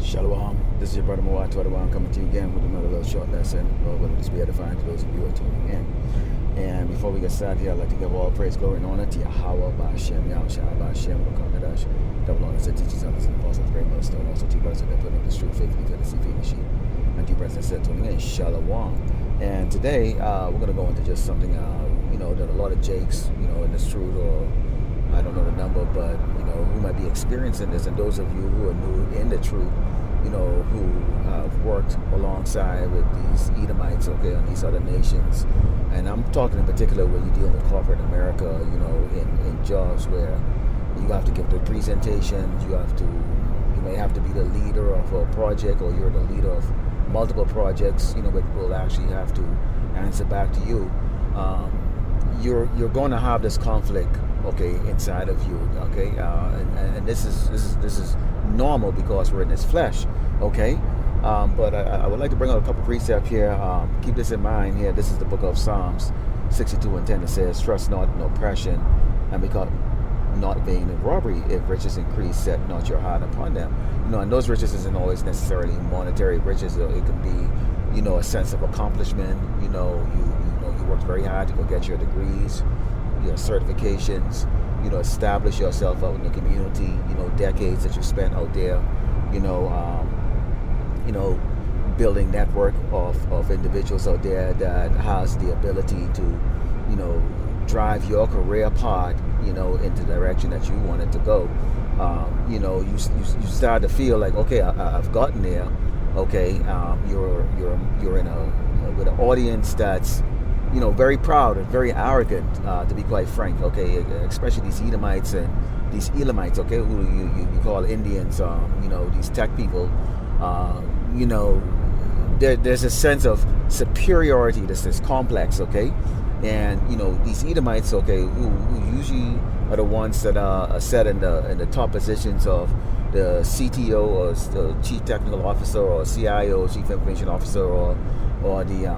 Shalom. This is your brother Moat Wadwan coming to you again with another little short lesson, or whether this be edifying to those of you who are tuning in. And before we get started here, I'd like to give all praise, glory, and honor to Yahweh, Ba'ashem, Yahushua, Ba'ashem, Wakakadash, double honors that teaches others and apostles, great millstone, also to brothers that put on the street, faithfully for the sea, feeding the sheep, and to brothers that said tuning in, Shalom. And today, we're going to go into just something, that a lot of jakes, in this truth, or I don't know the number, but, who might be experiencing this, and those of you who are new in the truth, who have worked alongside with these Edomites, on these other nations. And I'm talking in particular when you're dealing with corporate America, in jobs where you have to give the presentations, you may have to be the leader of a project, or you're the leader of multiple projects, but will actually have to answer back to you. You're going to have this conflict, inside of you, and this is normal because we're in this flesh, but I would like to bring out a couple precepts here. Keep this in mind here. This is the book of Psalms 62:10. It says, "Trust not in oppression, and become not vain in robbery. If riches increase, set not your heart upon them." And those riches isn't always necessarily monetary riches. It can be, a sense of accomplishment. You worked very hard to go get your degrees, your certifications, establish yourself out in the community, decades that you spent out there, building network of individuals out there that has the ability to, drive your career path, into the direction that you wanted to go. You start to feel like, okay, I've gotten there. You're in with an audience that's, very proud and very arrogant, to be quite frank, especially these Edomites and these Elamites, who you call Indians, these tech people, there's a sense of superiority, this complex, and, these Edomites, who usually are the ones that are set in the top positions of the CTO, or the Chief Technical Officer, or CIO, Chief Information Officer, or the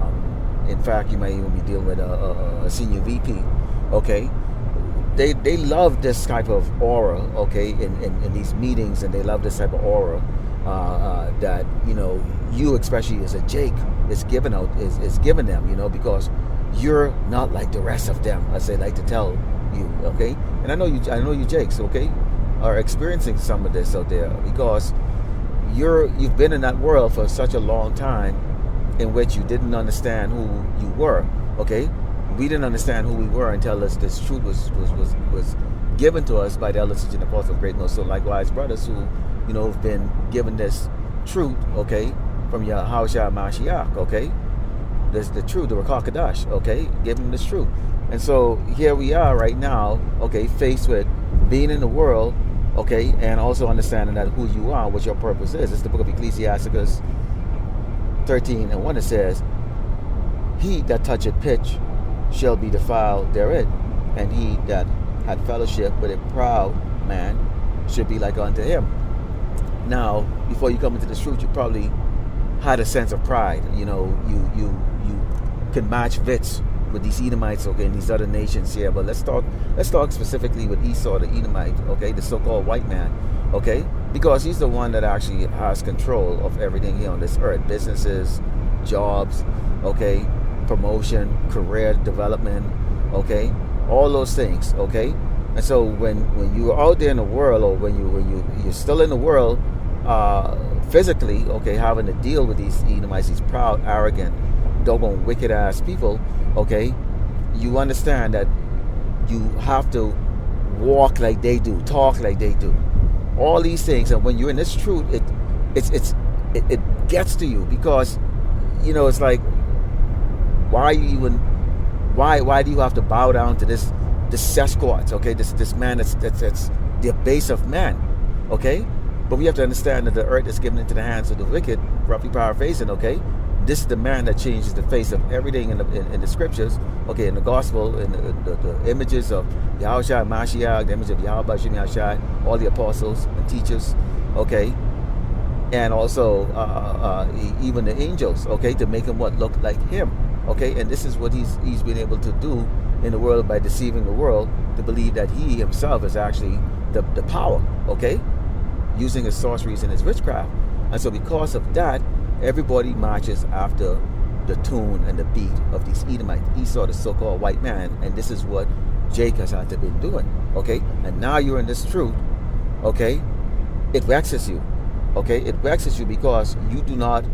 in fact, you may even be dealing with a senior VP, They love this type of aura, in these meetings, and they love this type of aura that, you, especially as a Jake, is given them, because you're not like the rest of them, as they like to tell you, And I know you Jakes, are experiencing some of this out there, because you've been in that world for such a long time, in which you didn't understand who you were, We didn't understand who we were until this truth was given to us by the elders and apostles of great knowledge. So likewise, brothers who, have been given this truth, from Yahushua Mashiach, This the truth, the Rakakadash, give them this truth. And so here we are right now, faced with being in the world, and also understanding that who you are, what your purpose is. It's the book of Ecclesiasticus 13:1. It says, "He that toucheth pitch shall be defiled therein, and he that had fellowship with a proud man should be like unto him." Now, before you come into this truth, you probably had a sense of pride. You can match wits with these Edomites, and these other nations here. But let's talk specifically with Esau, the Edomite, the so-called white man, because he's the one that actually has control of everything here on this earth: businesses, jobs, promotion, career development, all those things, And so when you're out there in the world, or when you're still in the world, physically, having to deal with these Edomites, these proud, arrogant, doggone wicked ass people, you understand that you have to walk like they do, talk like they do, all these things. And when you're in this truth, it gets to you, because it's like, why do you have to bow down to this Sasquatch, this man that's the base of man, But we have to understand that the earth is given into the hands of the wicked, roughly paraphrasing, This is the man that changes the face of everything in the scriptures, in the gospel, in the images of Yahushua Mashiach, the image of Yahweh Shem Yahshai, all the apostles and teachers, and also even the angels, to make him look like him, and this is what he's been able to do in the world by deceiving the world to believe that he himself is actually the power, using his sorceries and his witchcraft. And so because of that, everybody marches after the tune and the beat of these Edomites. Esau, the so-called white man, and this is what Jacob has had to been doing, okay? And now you're in this truth, okay? It vexes you, okay? It vexes you because you do not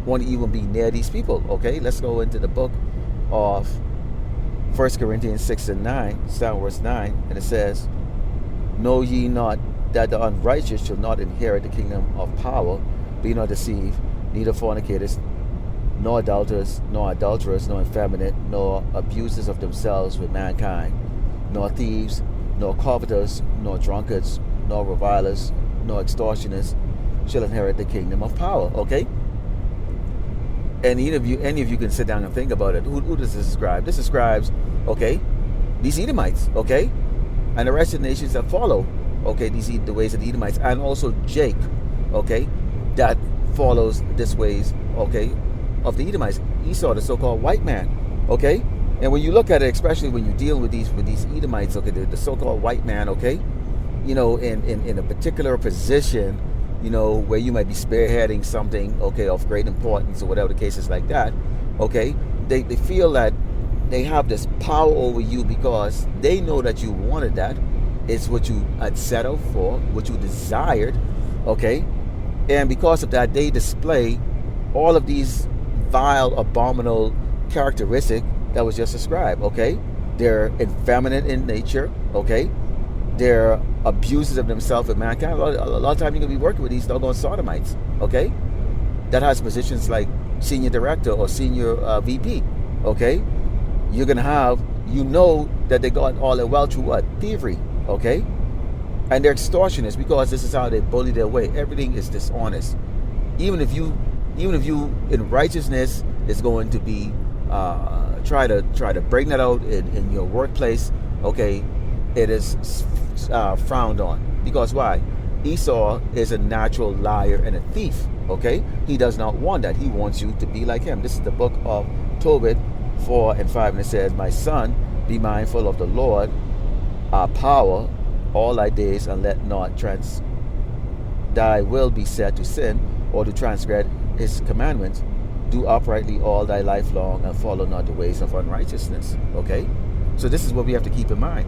want to even be near these people, okay? Let's go into the book of 1 Corinthians 6 and 9, start verse 9, and it says, know ye not that the unrighteous shall not inherit the kingdom of power? Be not deceived, neither fornicators, nor adulterers, nor adulterers, nor effeminate, nor abusers of themselves with mankind, nor thieves, nor coveters, nor drunkards, nor revilers, nor extortioners shall inherit the kingdom of power. Okay? And any of you can sit down and think about it. Who does this describe? This describes, okay, these Edomites, okay, and the rest of the nations that follow, okay, the ways of the Edomites, and also Jake, okay, that follows this ways, okay, of the Edomites. Esau, the so-called white man, okay. And when you look at it, especially when you're dealing with these Edomites, okay, the so-called white man, okay, you know, in a particular position, you know, where you might be spearheading something, okay, of great importance or whatever the case is like that, okay, they feel that they have this power over you because they know that you wanted that. It's what you had set out for, what you desired, okay, and because of that, they display all of these vile, abominable characteristics that was just described, okay? They're effeminate in nature, okay? They're abusers of themselves and mankind. A lot of time you're going to be working with these doggone sodomites, okay? That has positions like senior director or senior VP, okay? You're going to have, you know that they got all their wealth through what? Thievery, okay? And they're extortionists because this is how they bully their way. Everything is dishonest. Even if you in righteousness is going to be try to bring that out in your workplace, okay, it is frowned on. Because why? Esau is a natural liar and a thief, okay? He does not want that. He wants you to be like him. This is the book of Tobit 4 and 5, and it says, my son, be mindful of the Lord, our power, all thy days, and let not thy will be set to sin or to transgress his commandments. Do uprightly all thy life long, and follow not the ways of unrighteousness. Okay, so this is what we have to keep in mind.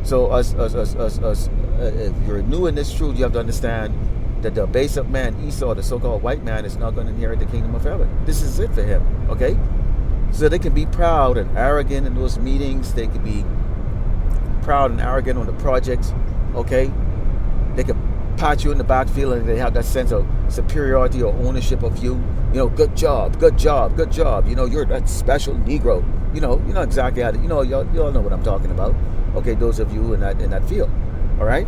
So us if you're new in this truth, you have to understand that the base of man, Esau, the so-called white man, is not going to inherit the kingdom of heaven. This is it for him. Okay, so they can be proud and arrogant in those meetings. They can be proud and arrogant on the projects. Okay, they can pat you in the back feeling they have that sense of superiority or ownership of you. You know, good job, good job, good job. You know, you're that special Negro. You know exactly how to, you all know what I'm talking about. Okay, those of you in that field. All right.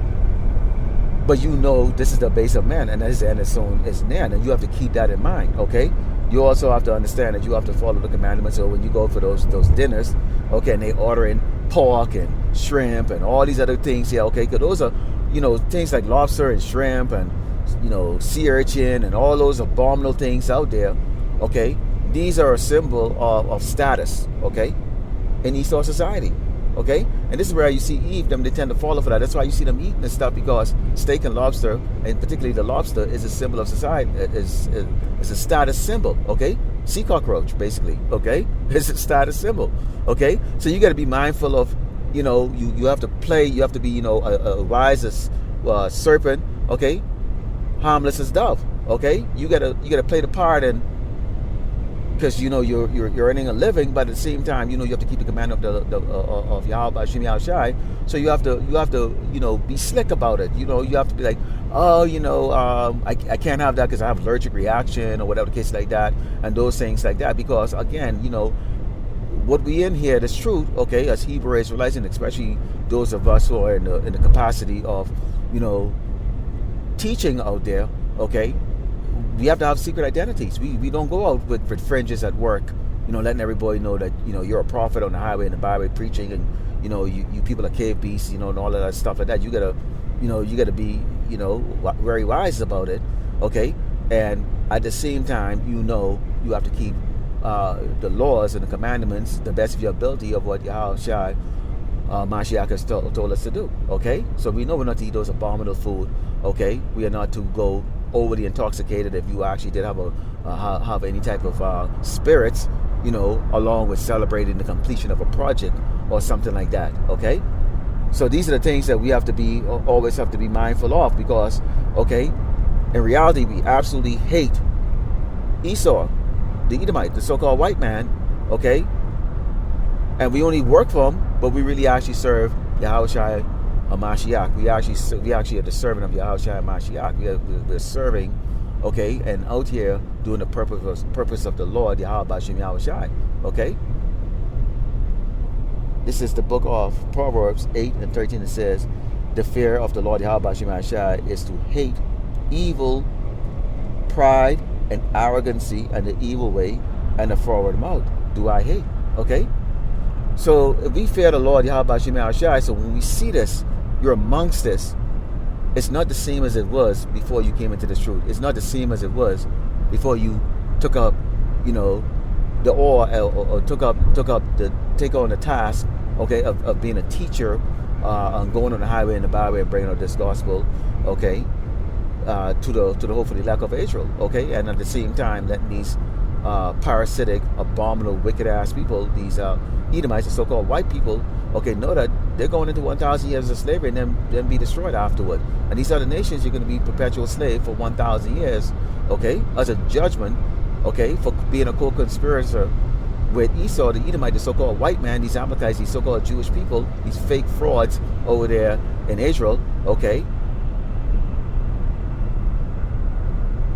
But you know this is the base of man, and his end is soon is near, and you have to keep that in mind. Okay. You also have to understand that you have to follow the commandments. So when you go for those dinners, okay, and they order in pork and shrimp and all these other things, yeah, okay, because those are, things like lobster and shrimp and, sea urchin and all those abominable things out there, okay, these are a symbol of status, okay, in Esau society, okay, and this is where you see Eve, they tend to follow for that. That's why you see them eating this stuff, because steak and lobster, and particularly the lobster, is a symbol of society, is a status symbol, okay, sea cockroach, basically, okay, it's a status symbol, okay, so you got to be mindful of, you have to play, you have to be, a wise as serpent, okay, harmless as dove, okay, you gotta play the part, and because you're earning a living, but at the same time, you have to keep the command of of Yahweh Hashem Yahushai. So you have to be slick about it. You have to be like, I can't have that because I have allergic reaction or whatever the case like that, and those things like that. Because again, what we in here, that's true, okay, as Hebrew Israelites, and especially those of us who are in the capacity of, teaching out there, okay, we have to have secret identities. We don't go out with fringes at work, letting everybody know that, you're a prophet on the highway and the byway preaching, and, you people are cave beasts, and all of that stuff like that. You gotta be, very wise about it, okay? And at the same time, you have to keep the laws and the commandments, the best of your ability of what Yahushua Mashiach has told us to do, okay? So we know we're not to eat those abominable food, okay? We are not to go overly intoxicated, if you actually did have have any type of spirits, along with celebrating the completion of a project or something like that. Okay, so these are the things that we always have to be mindful of, because in reality we absolutely hate Esau, the Edomite, the so-called white man. And we only work for him, but we really actually serve Yahushua Mashiach. We actually are the servant of Yahushua Mashiach. We're serving, and out here doing the purpose of the Lord, Yahushua. This is the book of Proverbs 8:13. It says, the fear of the Lord Yahushua is to hate evil, pride, and arrogancy, and the evil way, and the forward mouth do I hate. So if we fear the Lord Yahushua, so when we see this, you're amongst this, it's not the same as it was before you came into this truth. It's not the same as it was before you took up, the or took on the task, of being a teacher, going on the highway and the byway and bringing out this gospel, to the hopefully elect of Israel, and at the same time letting these parasitic, abominable, wicked ass people, these Edomites, the so-called white people, know that they're going into 1,000 years of slavery and then be destroyed afterward. And these other nations, you're going to be perpetual slave for 1,000 years, as a judgment, for being a co-conspirator with Esau, the Edomite, the so-called white man, these Amalekites, these so-called Jewish people, these fake frauds over there in Israel,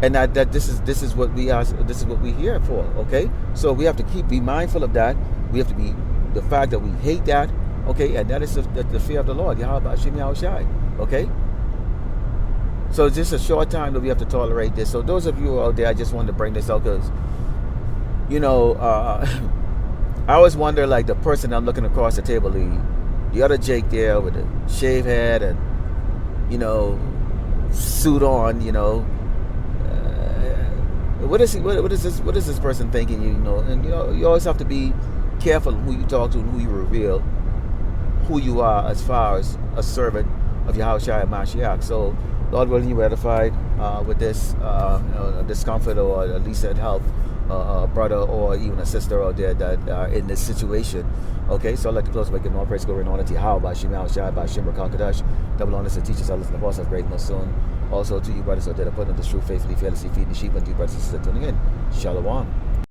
and that this is what we are. This is what we're here for. So we have to be mindful of that. We have to be the fact that we hate that. And that is the fear of the Lord, Yahushua. So it's just a short time that we have to tolerate this. So those of you out there, I just wanted to bring this out because, I always wonder, like the person I'm looking across the table, the other Jake there with the shaved head and suit on, what is this person thinking? And you always have to be careful who you talk to and who you reveal who you are as far as a servant of Yahushua Mashiach. So Lord willing, you edified with this discomfort, or at least that help a brother or even a sister out there that are in this situation. So I'd like to close by giving all praise, glory, and honor to Yahweh, Yahushua, Shimra Kakadash, double honors to teachers, others, and the boss of great most soon. Also to you brothers out there that put on the truth faithfully, fearlessly, feeding the sheep, and to you brothers and sisters tuning in. Shalom.